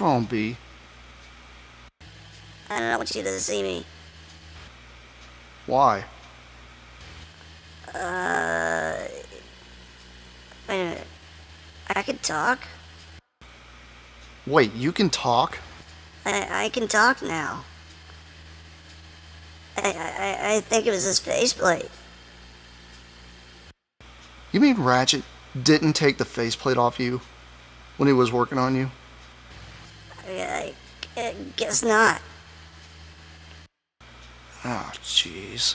What's wrong, B? I don't want you to see me. Why? Wait a minute. I can talk? Wait, you can talk? I can talk now. I think it was his faceplate. You mean Ratchet didn't take the faceplate off you when he was working on you? I guess not. Oh, jeez.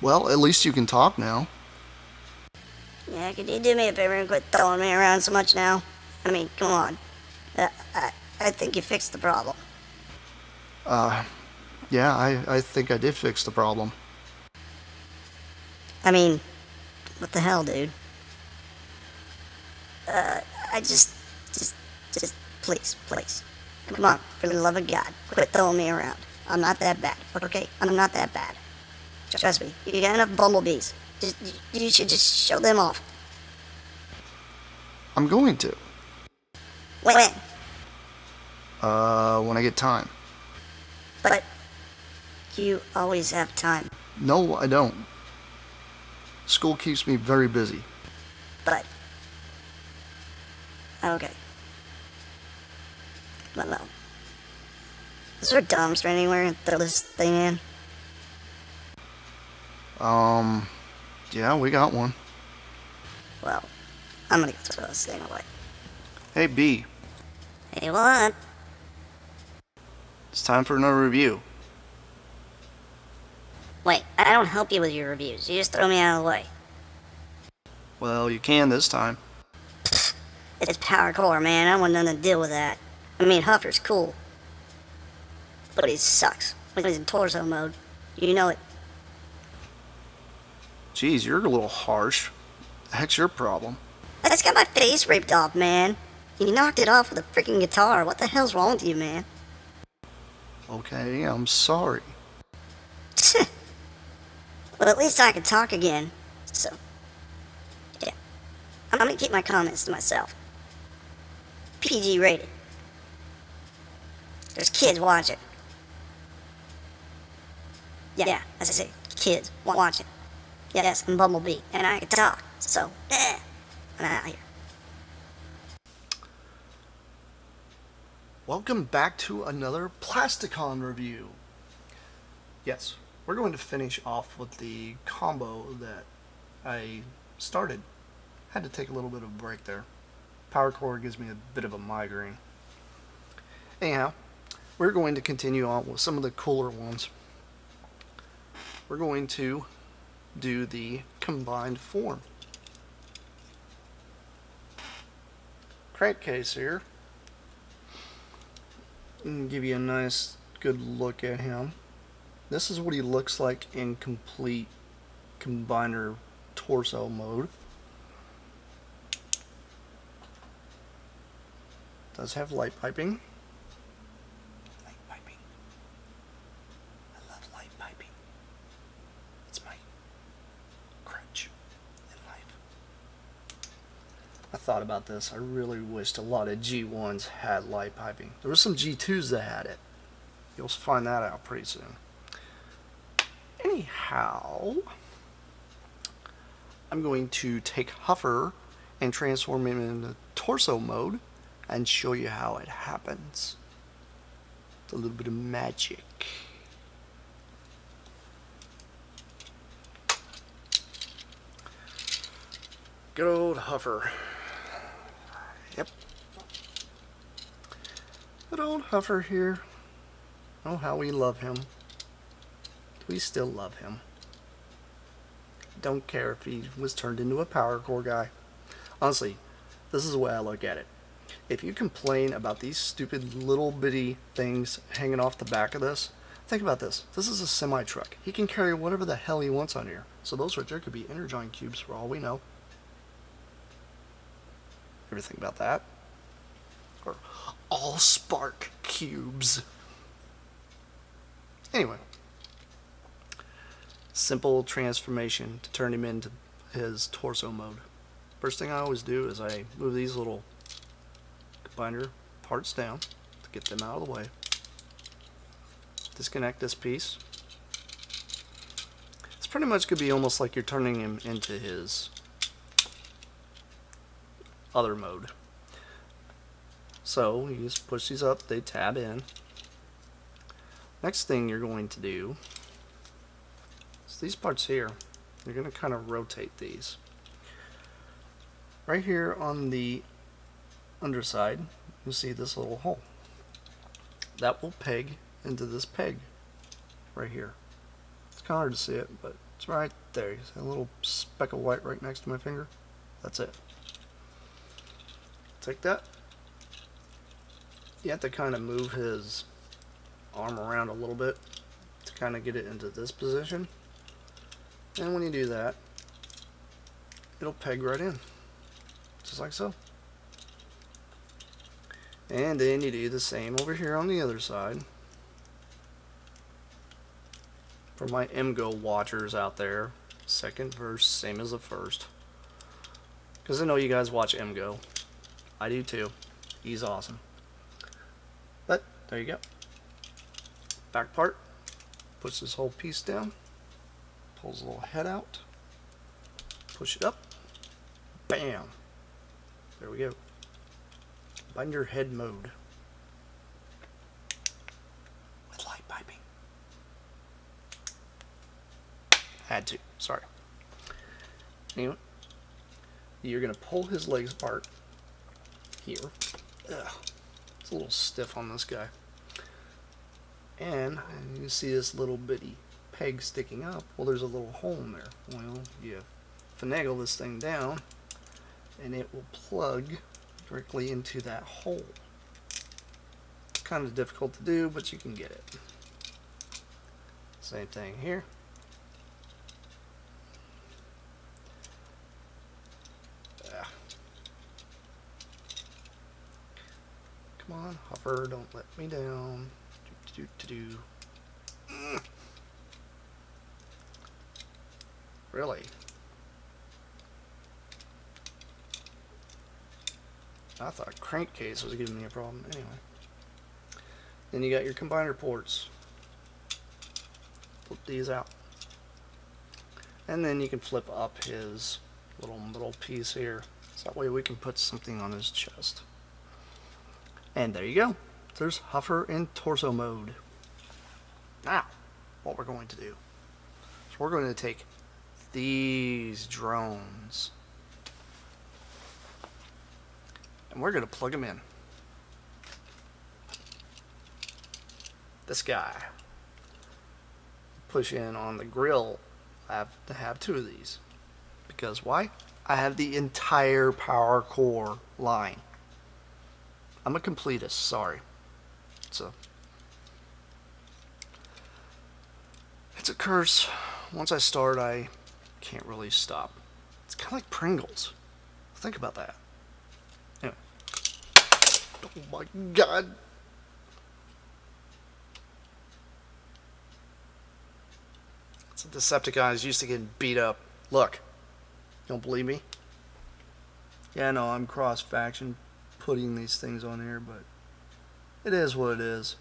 Well, at least you can talk now. Yeah, could you do me a favor and quit throwing me around so much now? I mean, come on. I think you fixed the problem. Yeah, I think I did fix the problem. I mean, what the hell, dude? I just, please. Come on, for the love of God, quit throwing me around. I'm not that bad, okay? I'm not that bad. Trust me, you got enough bumblebees. You should just show them off. I'm going to. When? When I get time. But you always have time. No, I don't. School keeps me very busy. But okay. Well, is there a dumpster anywhere and throw this thing in? Yeah, we got one. Well, I'm gonna go throw this thing away. Hey, B, Hey, what? it's time for another review. Wait, I don't help you with your reviews. You just throw me out of the way. Well, you can this time. It's power core, man. I don't want nothing to deal with that. I mean, Huffer's cool. But he sucks. When he's in torso mode. You know it. Jeez, you're a little harsh. The heck's your problem? I just got my face ripped off, man. You knocked it off with a freaking guitar. What the hell's wrong with you, man? Okay, I'm sorry. Well, at least I can talk again. So, yeah. I'm gonna keep my comments to myself. PG rated. There's kids watching. Yeah, as I say, kids watching. Yes, I'm Bumblebee, and I can talk. So, I'm out of here. Welcome back to another Plasticon review. Yes, we're going to finish off with the combo that I started. Had to take a little bit of a break there. Power core gives me a bit of a migraine. Anyhow, we're going to continue on with some of the cooler ones. We're going to do the combined form. Crankcase here. And give you a nice good look at him. This is what he looks like in complete combiner torso mode. Does have light piping. Light piping. I love light piping. It's my crutch in life. I thought about this. I really wished a lot of G1s had light piping. There were some G2s that had it. You'll find that out pretty soon. Anyhow, I'm going to take Huffer and transform him into torso mode and show you how it happens. It's a little bit of magic. Good old Huffer. Yep. Good old Huffer here. Oh, how we love him. We still love him. Don't care if he was turned into a power core guy. Honestly, this is the way I look at it. If you complain about these stupid little bitty things hanging off the back of this, think about this. This is a semi-truck. He can carry whatever the hell he wants on here. So those right there could be energon cubes for all we know. Ever think about that? Or all spark cubes. Anyway. Simple transformation to turn him into his torso mode. First thing I always do is I move these little binder parts down to get them out of the way. Disconnect this piece. It's pretty much going to be almost like you're turning him into his other mode. So you just push these up, they tab in. Next thing you're going to do is these parts here, you're going to kind of rotate these. Right here on the underside, you'll see this little hole. That will peg into this peg right here. It's kind of hard to see it, but it's right there. You see a little speck of white right next to my finger? That's it. Take that. You have to kind of move his arm around a little bit to kind of get it into this position. And when you do that, it'll peg right in. Just like so. And then you do the same over here on the other side. For my MGO watchers out there, second verse, same as the first. Because I know you guys watch MGO. I do too. He's awesome. But, there you go. Back part. Puts this whole piece down. Pulls a little head out. Push it up. Bam. There we go. Binder head mode. With light piping. Had to. Sorry. Anyway. You're going to pull his legs apart. Here. Ugh. It's a little stiff on this guy. And you see this little bitty peg sticking up. Well, there's a little hole in there. Well, you finagle this thing down and it will plug directly into that hole. It's kind of difficult to do, but you can get it. Same thing here. Come on, Huffer, don't let me down. Really? I thought Crankcase was giving me a problem. Anyway. Then you got your combiner ports. Flip these out. And then you can flip up his little middle piece here. So that way we can put something on his chest. And there you go. There's Huffer in torso mode. Now, what we're going to do is we're going to take these drones and we're going to plug them in. This guy. Push in on the grill. I have to have two of these. Because why? I have the entire power core line. I'm a completist, sorry. It's a curse. Once I start, I can't really stop. It's kind of like Pringles. Think about that. Anyway. Oh my God. It's a Decepticons used to getting beat up. Look. Don't believe me? Yeah, no, I'm cross-faction putting these things on here, but it is what it is.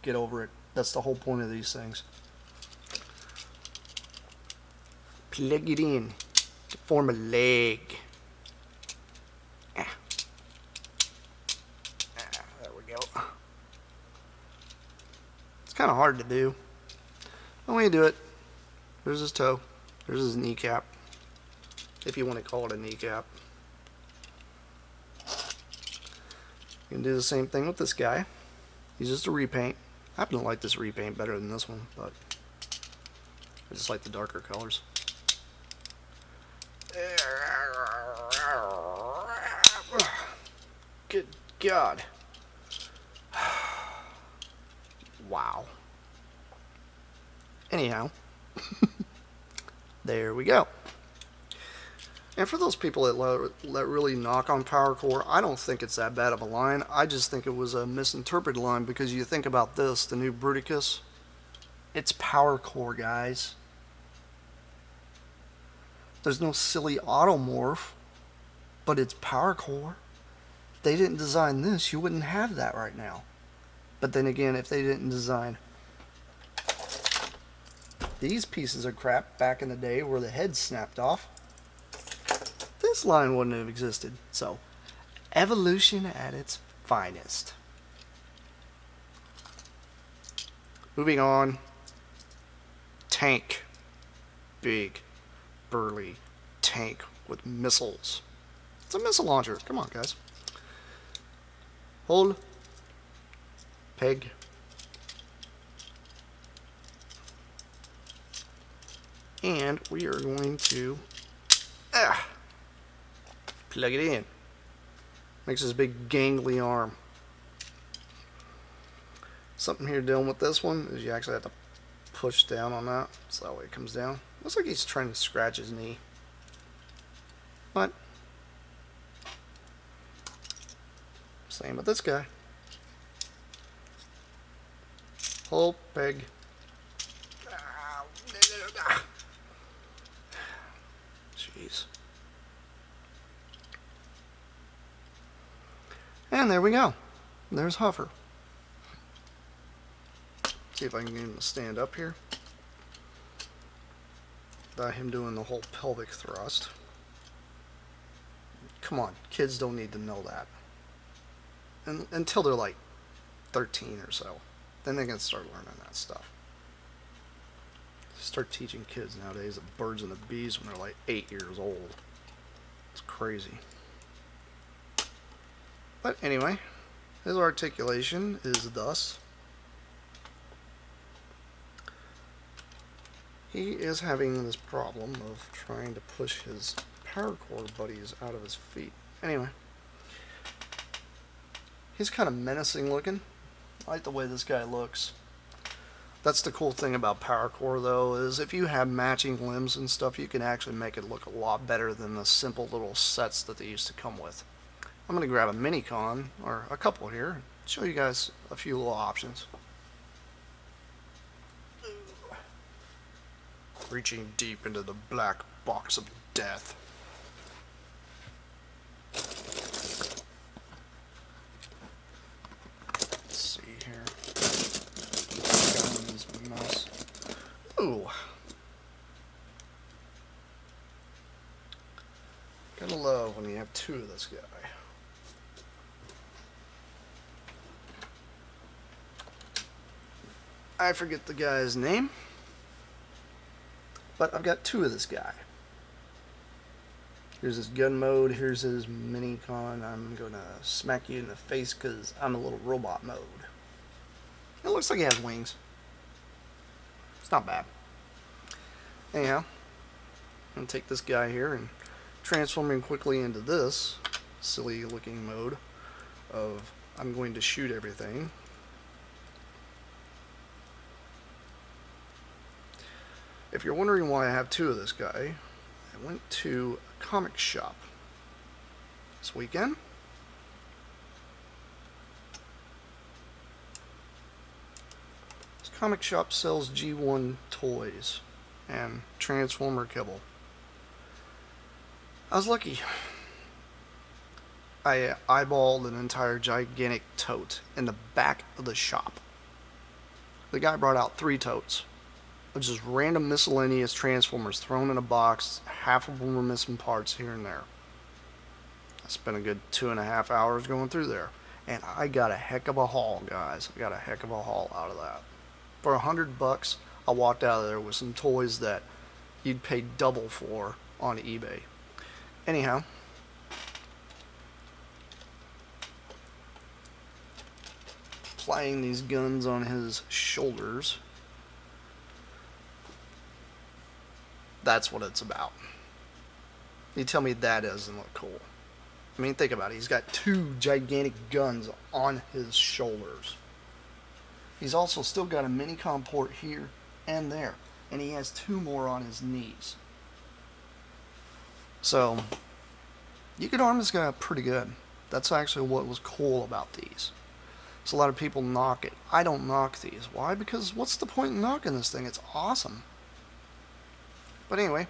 Get over it. That's the whole point of these things. Plug it in to form a leg. There we go. It's kind of hard to do. But when you do it, there's his toe. There's his kneecap. If you want to call it a kneecap. You can do the same thing with this guy. He's just a repaint. I happen to like this repaint better than this one, but I just like the darker colors. Good God. Wow. Anyhow, there we go. And for those people that really knock on Power Core, I don't think it's that bad of a line. I just think it was a misinterpreted line because you think about this, the new Bruticus. It's Power Core, guys. There's no silly automorph, but it's Power Core. they didn't design this, you wouldn't have that right now. But then again, if they didn't design these pieces of crap back in the day where the head snapped off, this line wouldn't have existed. So, evolution at its finest. Moving on. Tank. Big, burly tank with missiles. It's a missile launcher. Come on, guys. Hold. Peg. And we are going to plug it in. Makes this big gangly arm. Something here dealing with this one is you actually have to push down on that, so that way it comes down. Looks like he's trying to scratch his knee. But same with this guy. Hold, peg. Jeez. And there we go. There's Huffer. See if I can get him to stand up here without him doing the whole pelvic thrust. Come on, kids don't need to know that. And until they're like 13 or so. Then they can start learning that stuff. Start teaching kids nowadays the birds and the bees when they're like 8 years old. It's crazy. But anyway, his articulation is thus. He is having this problem of trying to push his paracord buddies out of his feet. Anyway, he's kind of menacing looking. I like the way this guy looks. That's the cool thing about paracord though, is if you have matching limbs and stuff, you can actually make it look a lot better than the simple little sets that they used to come with. I'm going to grab a Minicon, or a couple here, and show you guys a few little options. Reaching deep into the black box of death. Let's see here. Got in this mess. Ooh. Gotta love when you have two of this guy. I forget the guy's name, but I've got two of this guy. Here's his gun mode, here's his Minicon. I'm gonna smack you in the face because I'm a little robot mode. It looks like he has wings. It's not bad. Anyhow, I'm gonna take this guy here and transform him quickly into this silly looking mode of I'm going to shoot everything. If you're wondering why I have two of this guy, I went to a comic shop this weekend. This comic shop sells G1 toys and Transformer kibble. I was lucky. I eyeballed an entire gigantic tote in the back of the shop. The guy brought out 3 totes. Just random miscellaneous Transformers thrown in a box. Half of them were missing parts here and there. I spent a good 2.5 hours going through there, and I got a heck of a haul, guys. I got a heck of a haul out of that. For $100, I walked out of there with some toys that you'd pay double for on eBay. Anyhow, applying these guns on his shoulders. That's what it's about. You tell me that doesn't look cool. I mean, think about it. He's got 2 gigantic guns on his shoulders. He's also still got a Minicom port here and there. And he has 2 more on his knees. So, you could arm this guy up pretty good. That's actually what was cool about these. So a lot of people knock it. I don't knock these. Why? Because what's the point in knocking this thing? It's awesome. But anyway,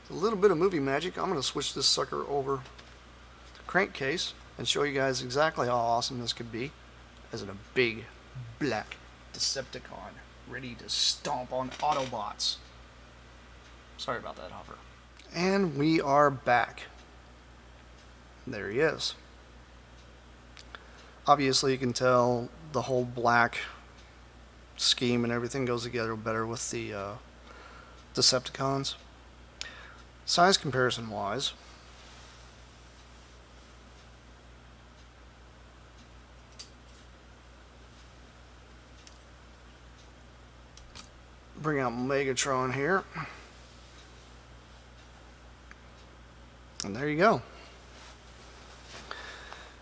a little bit of movie magic. I'm going to switch this sucker over to Crankcase and show you guys exactly how awesome this could be as in a big black Decepticon ready to stomp on Autobots. Sorry about that, Huffer. And we are back. There he is. Obviously you can tell the whole black scheme and everything goes together better with the Decepticons. Size comparison wise, bring out Megatron here, and there you go.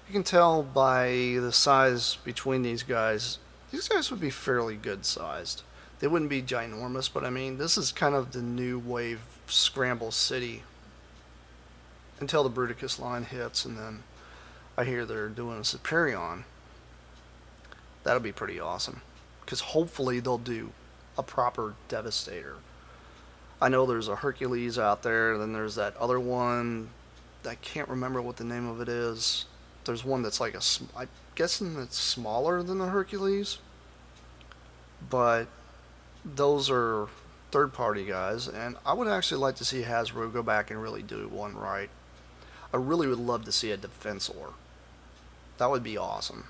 You can tell by the size between these guys would be fairly good sized. They wouldn't be ginormous, but I mean, this is kind of the new wave Scramble City until the Bruticus line hits, and then I hear they're doing a Superion. That'll be pretty awesome, because hopefully they'll do a proper Devastator. I know there's a Hercules out there, then there's that other one, I can't remember what the name of it is. There's one that's like I'm guessing it's smaller than the Hercules, but those are third-party guys, and I would actually like to see Hasbro go back and really do one right. I really would love to see a Defensor. That would be awesome.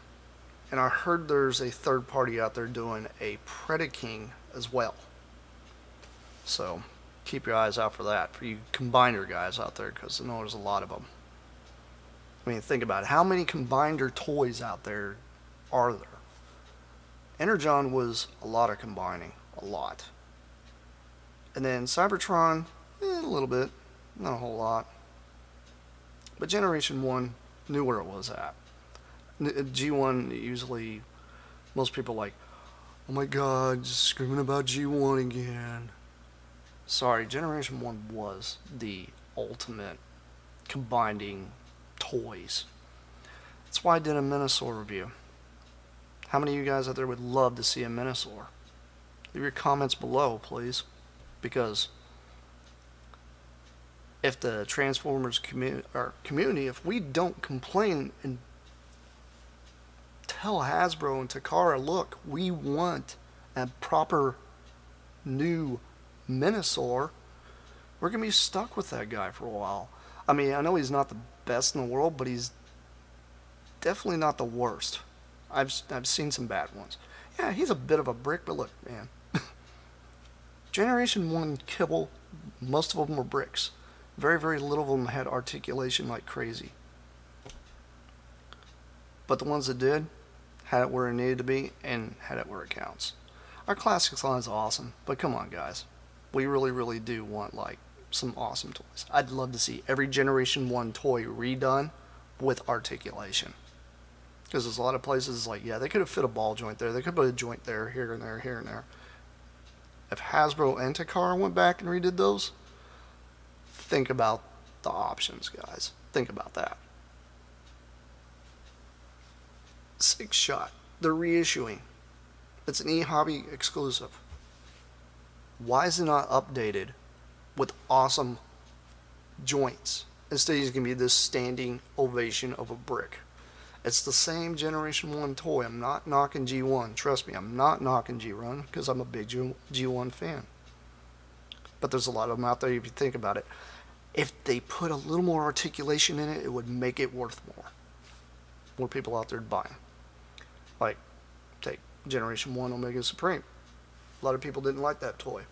And I heard there's a third party out there doing a Predaking as well. So keep your eyes out for that, for you Combiner guys out there, because I know there's a lot of them. I mean, think about it. How many Combiner toys out there are there? Energon was a lot of combining. A lot. And then Cybertron, a little bit. Not a whole lot. But Generation 1 knew where it was at. G1 usually, most people like, oh my god, just screaming about G1 again. Sorry, Generation 1 was the ultimate combining toys. That's why I did a Minosaur review. How many of you guys out there would love to see a Minosaur? Leave your comments below, please. Because if the Transformers community, if we don't complain and tell Hasbro and Takara, look, we want a proper new Minosaur, we're going to be stuck with that guy for a while. I mean, I know he's not the best in the world, but he's definitely not the worst. I've seen some bad ones. Yeah, he's a bit of a brick, but look, man. Generation 1 kibble, most of them were bricks. Very, very little of them had articulation like crazy. But the ones that did, had it where it needed to be, and had it where it counts. Our Classics line is awesome, but come on, guys. We really, really do want, like, some awesome toys. I'd love to see every Generation 1 toy redone with articulation. Because there's a lot of places like, yeah, they could have fit a ball joint there. They could put a joint there, here and there, here and there. If Hasbro and Takara went back and redid those, think about the options, guys. Think about that. Six Shot. They're reissuing. It's an eHobby exclusive. Why is it not updated with awesome joints? Instead, it's going to be this standing ovation of a brick. It's the same Generation 1 toy. I'm not knocking G1. Trust me, I'm not knocking G1 because I'm a big G1 fan. But there's a lot of them out there if you think about it. If they put a little more articulation in it, it would make it worth more. More people out there to buy them. Like, take Generation 1 Omega Supreme. A lot of people didn't like that toy.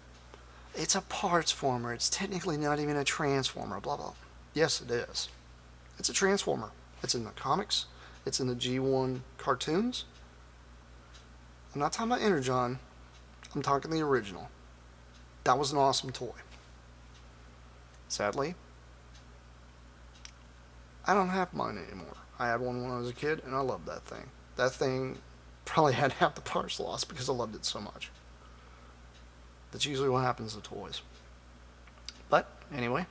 It's a parts former. It's technically not even a transformer, blah, blah. Yes, it is. It's a transformer. It's in the comics. It's in the G1 cartoons. I'm not talking about Energon. I'm talking the original. That was an awesome toy. Sadly, I don't have mine anymore. I had one when I was a kid, and I loved that thing. That thing probably had half the parts lost because I loved it so much. That's usually what happens to toys. But, anyway,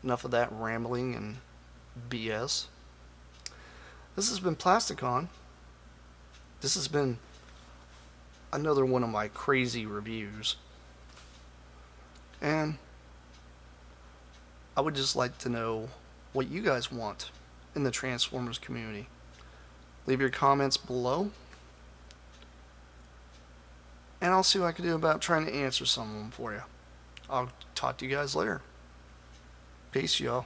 enough of that rambling and BS. This has been Plasticon. This has been another one of my crazy reviews. And I would just like to know what you guys want in the Transformers community. Leave your comments below, and I'll see what I can do about trying to answer some of them for you. I'll talk to you guys later. Peace, y'all.